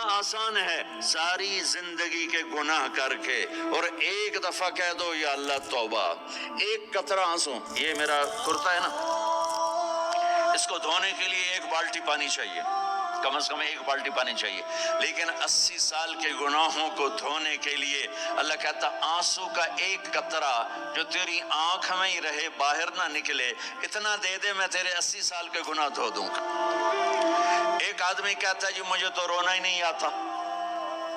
آسان ہے ساری زندگی کے گناہ کر کے اور ایک دفعہ کہہ دو یا اللہ توبہ، ایک قطرہ آنسو، یہ میرا کرتا ہے نا، اس کو دھونے کے لیے ایک بالٹی پانی چاہیے، کم از کم ایک بالٹی پانی چاہیے، لیکن 80 سال کے گناہوں کو دھونے کے لیے اللہ کہتا آنسو کا ایک قطرہ جو تیری آنکھ میں ہی رہے باہر نہ نکلے، اتنا دے دے میں تیرے 80 سال کے گناہ دھو دوں گا۔ ایک آدمی کہتا ہے جی مجھے تو رونا ہی نہیں آتا،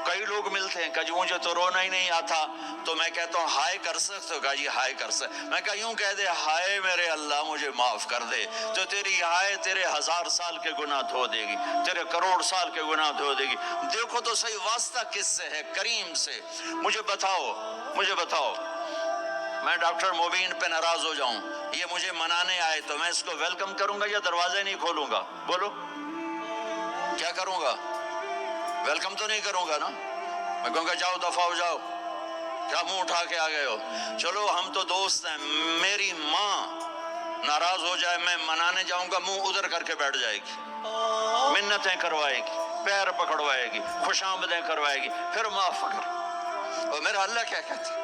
کئی لوگ ملتے ہیں کہ جی مجھے تو رونا ہی نہیں آتا، تو میں کہتا ہوں ہائے کر سکتے ہو؟ کہا جی ہائے کر سکتے، میں کہا یوں کہہ دے ہائے میرے اللہ مجھے معاف کر دے، تو تیری ہائے تیرے 1000 سال کے گناہ دھو دے گی، تیرے کروڑ سال کے گناہ دھو دے گی۔ دیکھو تو صحیح واسطہ کس سے ہے؟ کریم سے۔ مجھے بتاؤ میں ڈاکٹر مبین پہ ناراض ہو جاؤں، یہ مجھے منانے آئے تو میں اس کو ویلکم کروں گا یا دروازے نہیں کھولوں گا؟ بولو کیا کروں گا؟ ویلکم تو نہیں کروں گا نا، میں کہوں گا جاؤ دفع ہو جاؤ، کیا منہ اٹھا کے آ گئے ہو؟ چلو ہم تو دوست ہیں، میری ماں ناراض ہو جائے میں منانے جاؤں گا، منہ ادھر کر کے بیٹھ جائے گی، منتیں کروائے گی، پیر پکڑوائے گی، خوش آمدیں کروائے گی، پھر معاف کر۔ اور میرا اللہ کیا کہتا ہے؟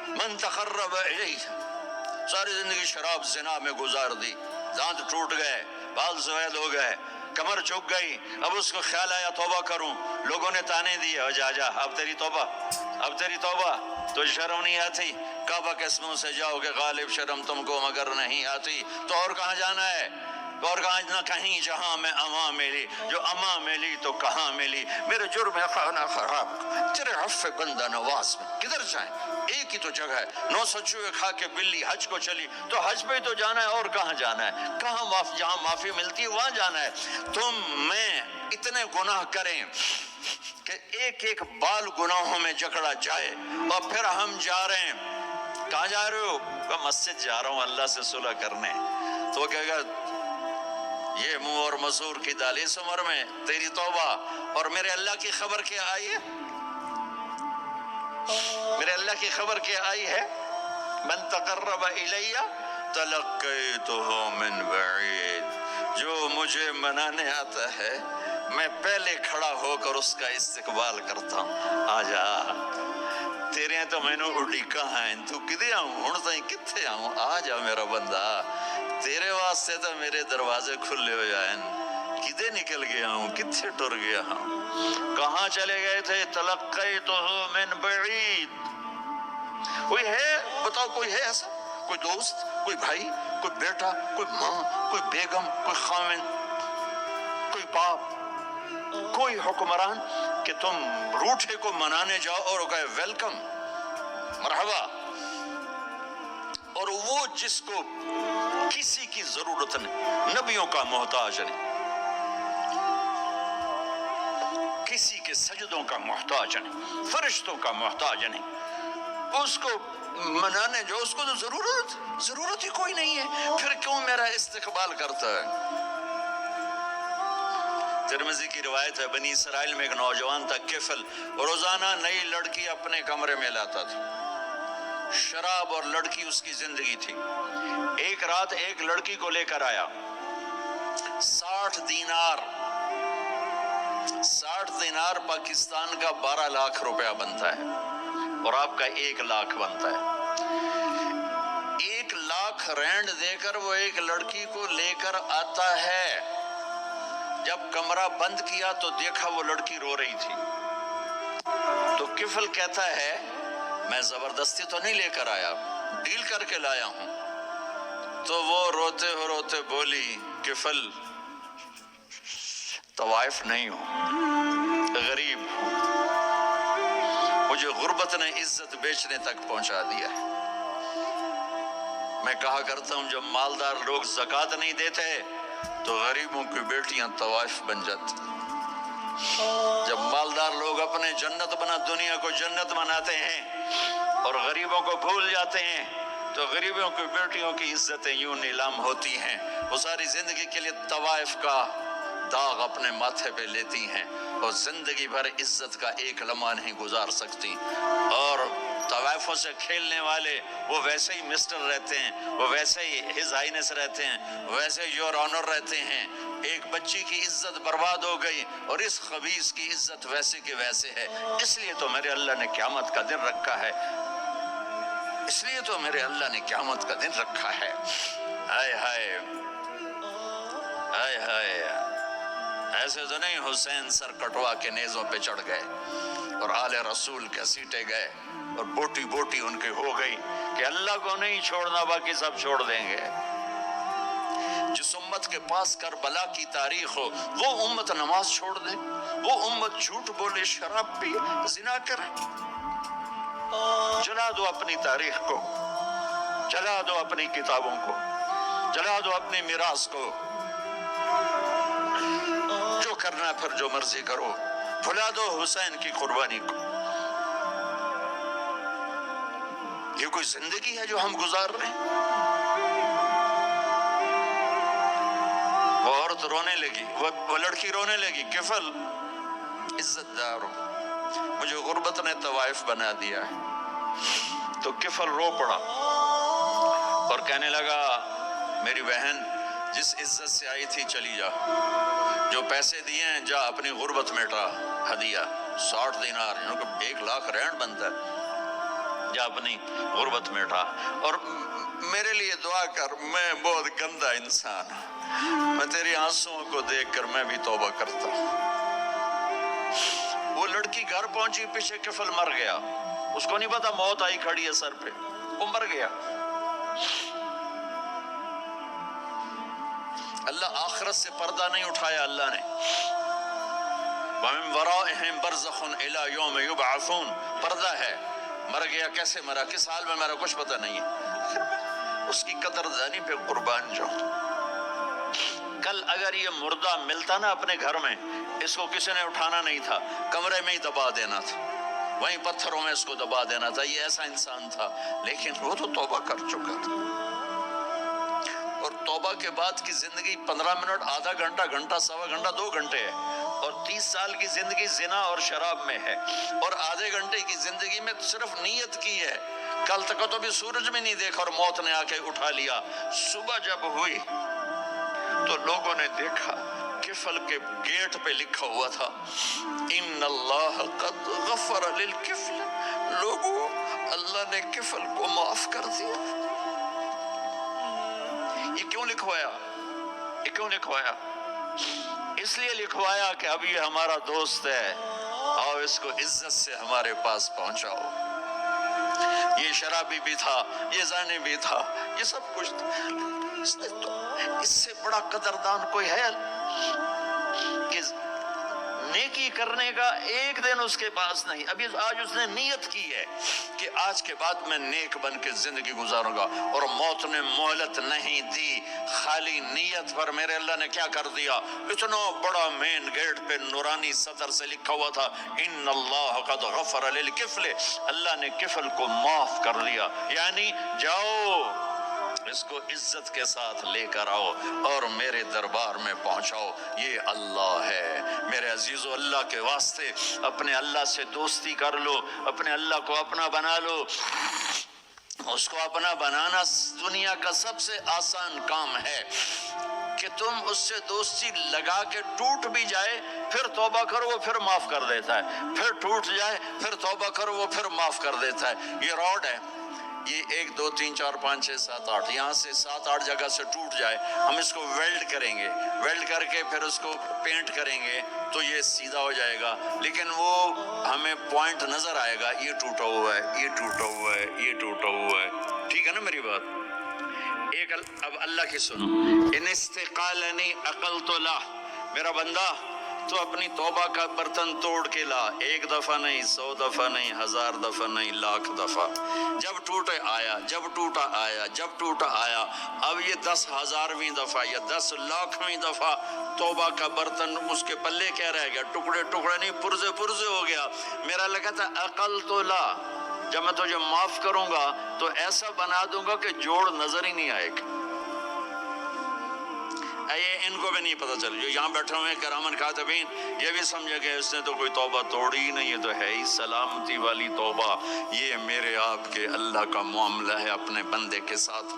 من تقرب الیہ، ساری زندگی شراب زنا میں گزار دی، دانت ٹوٹ گئے، بال سفید ہو گئے، کمر جھک گئی، اب اس کو خیال آیا توبہ کروں، لوگوں نے تانے دیے جا اب تیری توبہ، تو شرم نہیں آتی؟ کعبہ کے اسموں سے جاؤ گے غالب شرم تم کو مگر نہیں آتی، تو اور کہاں جانا ہے؟ اور کہاں نہ کہیں جہاں میں امان ملی، جو امان ملی تو کہاں ملی، میرے جرم خانہ خراب تیرے عفو بندہ نواز میں کدھر جائیں؟ ایک ہی تو جگہ ہے، 900 چوہے کھا کے بلی حج کو چلی، تو حج پہ تو جانا ہے، اور کہاں جانا ہے؟ کہاں جہاں معافی ملتی ہے وہاں جانا ہے۔ تم میں اتنے گناہ کریں کہ ایک ایک بال گناہوں میں جکڑا جائے، اور پھر ہم جا رہے ہیں، کہاں جا رہے ہو؟ کہ مسجد جا رہا ہوں اللہ سے صلح کرنے، تو وہ کہے گا یہ منہ اور مسور کی دالیس عمر میں تیری توبہ، اور میرے اللہ کی خبر کیا آئی ہے؟ میرے اللہ کی خبر کیا آئی ہے؟ من تقرب الیہ تلقیتہ من بعید، جو مجھے منانے آتا ہے میں پہلے کھڑا ہو کر اس کا استقبال کرتا ہوں، آجا تیرے تو میں نے اڈیکا ہیں، تو کدے آؤں ہن تائیں کتھے آؤں، آجا میرا بندہ، تیرے واسطے تو میرے دروازے کھلے ہو جائیں، کدے نکل گیا ہوں، کتھے ٹر گیا ہوں، کہاں چلے گئے تھے؟ تلقیتہ من بعید۔ کوئی ہے بتاؤ، کوئی ہے ایسا؟ کوئی دوست، کوئی بھائی، کوئی بیٹا، کوئی ماں، کوئی بیگم، کوئی خاوند، کوئی باپ، کوئی حکمران کہ تم روٹھے کو منانے جاؤ اور کہے ویلکم مرحبا، اور وہ جس کو کسی کی ضرورت نہیں، نبیوں کا محتاج نہیں، کسی کے سجدوں کا محتاج نہیں، فرشتوں کا محتاج نہیں، اس کو منانے جو اس کو تو ضرورت ہی کوئی نہیں ہے، پھر کیوں میرا استقبال کرتا ہے؟ ترمذی کی روایت ہے، بنی اسرائیل میں ایک نوجوان تھا کفل، روزانہ نئی لڑکی اپنے کمرے میں لاتا تھا، شراب اور لڑکی اس کی زندگی تھی۔ ایک رات ایک لڑکی کو لے کر آیا، 60 دینار پاکستان کا 12 لاکھ روپیہ بنتا ہے، اور آپ کا 1 لاکھ بنتا ہے۔ 1 لاکھ رینڈ دے کر وہ ایک لڑکی کو لے کر آتا ہے، جب کمرہ بند کیا تو دیکھا وہ لڑکی رو رہی تھی، تو کفل کہتا ہے میں زبردستی تو نہیں لے کر آیا، ڈیل کر کے لایا ہوں، تو وہ روتے بولی کفل طوائف نہیں ہوں، غریب ہوں، مجھے غربت نے عزت بیچنے تک پہنچا دیا ہے، میں کہا کرتا ہوں جب مالدار لوگ زکوٰۃ نہیں دیتے تو غریبوں کی بیٹیاں طوائف بن جاتی، جب مالدار لوگ اپنے دنیا کو جنت بناتے ہیں اور غریبوں کو بھول جاتے ہیں تو غریبوں کی بیٹیوں کی عزتیں یوں نیلام ہوتی ہیں، وہ ساری زندگی کے لیے طوائف کا داغ اپنے ماتھے پہ لیتی ہیں اور زندگی بھر عزت کا ایک لمحہ نہیں گزار سکتی. اور طوائفوں سے کھیلنے والے وہ ویسے ہی مسٹر رہتے ہیں، وہ ویسے ہی ہز ہائنس رہتے ہیں، ویسے یور آنر رہتے ہیں. ایک بچی کی عزت برباد ہو گئی اور اس خبیث کی عزت ویسے کی ویسے ہے. اس لیے تو میرے اللہ نے قیامت کا دن رکھا ہے، اس لیے تو میرے اللہ نے قیامت کا دن رکھا ہے. ہائے ہائے ہائے ہائے، ایسے تو نہیں حسین سر کٹوا کے نیزوں پہ چڑھ گئے اور آل رسول کے سیٹے گئے اور بوٹی بوٹی ان کے ہو گئی کہ اللہ کو نہیں چھوڑنا باقی سب چھوڑ دیں گے. جس امت کے پاس کربلا کی تاریخ ہو وہ امت نماز چھوڑ دے، وہ امت جھوٹ بولے، شراب پی، زنا کرے. جلا دو اپنی تاریخ کو، جلا دو اپنی کتابوں کو، جلا دو اپنی میراث کو. جو کرنا ہے پھر جو مرضی کرو، بھلا دو حسین کی قربانی کو. یہ کوئی زندگی ہے جو ہم گزار رہے ہیں؟ وہ عورت رونے لگی، وہ لڑکی رونے لگی، کفل عزت دار ہو، مجھے غربت نے طوائف بنا دیا ہے. تو کفل رو پڑا اور کہنے لگا میری بہن جس عزت سے آئی تھی چلی جا، جو پیسے دیے ہیں جا اپنی غربت مٹا. ہدیہ 60 دینار، 1 لاکھ رینڈ بنتا ہے. جا اپنی غربت مٹا اور میرے لیے دعا کر، میں بہت گندا انسان ہوں، میں تیری آنسوؤں کو دیکھ کر میں بھی توبہ کرتا ہوں. وہ لڑکی گھر پہنچی، پیچھے کفل مر گیا. اس کو نہیں پتا موت آئی کھڑی ہے سر پہ، وہ مر گیا. اللہ آخرت سے پردہ نہیں اٹھایا اللہ نے. وَمِن وَرَائِهِمْ بَرْزَخٌ إِلَى يَوْمِ يُبْعَثُونَ، پردہ ہے. مر گیا، کیسے مرا، کس حال میں مرا، کچھ پتہ نہیں ہے. اس کی قدردانی پہ قربان جاؤ. کل اگر یہ مردہ ملتا نا اپنے گھر میں، اس کو کسی نے اٹھانا نہیں تھا، کمرے میں ہی دبا دینا تھا، وہیں پتھروں میں اس کو دبا دینا تھا. یہ ایسا انسان تھا، لیکن وہ تو توبہ کر چکا تھا. اور توبہ کے بعد کی زندگی 15 منٹ، آدھا گھنٹہ، گھنٹہ، سوا گھنٹہ، 2 گھنٹے ہے. اور 30 سال کی زندگی زنا اور شراب میں ہے. اور آدھے گھنٹے کی زندگی میں صرف نیت کی ہے. کل تک تو بھی سورج میں نہیں دیکھا اور موت نے آ کے اٹھا لیا. صبح جب ہوئی تو لوگوں نے دیکھا کفل کے گیٹ پہ لکھا ہوا تھا ان اللہ قد غفر للکفل. لوگوں، اللہ نے کفل کو معاف کر دیا. یہ کیوں لکھوایا؟ یہ کیوں لکھوایا؟ اس لیے لکھوایا کہ اب یہ ہمارا دوست ہے، آؤ اس کو عزت سے ہمارے پاس پہنچاؤ. یہ شرابی بھی تھا، یہ زانی بھی تھا، یہ سب کچھ تھا. اس سے بڑا قدردان کوئی ہے کہ نیکی کرنے کا ایک دن اس کے پاس نہیں. ابھی آج اس نے نیت کی ہے کہ آج کے بعد میں نیک بن کے زندگی گزاروں گا، اور موت نے مہلت نہیں دی. خالی نیت پر میرے اللہ نے کیا کر دیا، اتنا بڑا مین گیٹ پہ نورانی سطر سے لکھا ہوا تھا ان اللہ قد غفر للکفل. اللہ نے کفل کو معاف کر دیا. یعنی جاؤ اس کو عزت کے ساتھ لے کر آؤ اور میرے دربار میں پہنچاؤ. یہ اللہ ہے. میرے عزیزو، اللہ کے واسطے اپنے اللہ سے دوستی کر لو، اپنے اللہ کو اپنا بنا لو. اس کو اپنا بنانا دنیا کا سب سے آسان کام ہے کہ تم اس سے دوستی لگا کے ٹوٹ بھی جائے پھر توبہ کرو وہ پھر معاف کر دیتا ہے، پھر ٹوٹ جائے پھر توبہ کرو وہ پھر معاف کر دیتا ہے. یہ روڈ ہے، یہ 1 2 3 4 5 6 7 8 یہاں سے 7 8 جگہ سے ٹوٹ جائے، ہم اس کو ویلڈ کریں گے، ویلڈ کر کے پھر اس کو پینٹ کریں گے تو یہ سیدھا ہو جائے گا. لیکن وہ ہمیں پوائنٹ نظر آئے گا، یہ ٹوٹا ہوا ہے، یہ ٹوٹا ہوا ہے، یہ ٹوٹا ہوا ہے. ٹھیک ہے نا میری بات؟ ایک اب اللہ کی سنو. ان استقالنی عقلت له، میرا بندہ تو اپنی توبہ کا برتن توڑ کے لا. 1 دفعہ نہیں، 100 دفعہ نہیں، 1000 دفعہ نہیں، 1,00,000 دفعہ. جب ٹوٹے آیا، جب ٹوٹا آیا، جب ٹوٹا آیا. اب یہ 10,000ویں دفعہ یا 10,00,000ویں دفعہ توبہ کا برتن اس کے پلے کیا رہ گیا؟ ٹکڑے ٹکڑے نہیں، پرزے پرزے ہو گیا. میرا لگا تھا عقل تو لا، جب میں تجھے معاف کروں گا تو ایسا بنا دوں گا کہ جوڑ نظر ہی نہیں آئے گا. یہ ان کو بھی نہیں پتہ چل، جو یہاں بیٹھے ہوئے ہیں کرامن کاتبین، یہ بھی سمجھے کہ اس نے تو کوئی توبہ توڑی ہی نہیں، یہ تو ہے ہی سلامتی والی توبہ۔ یہ میرے آپ کے اللہ کا معاملہ ہے اپنے بندے کے ساتھ۔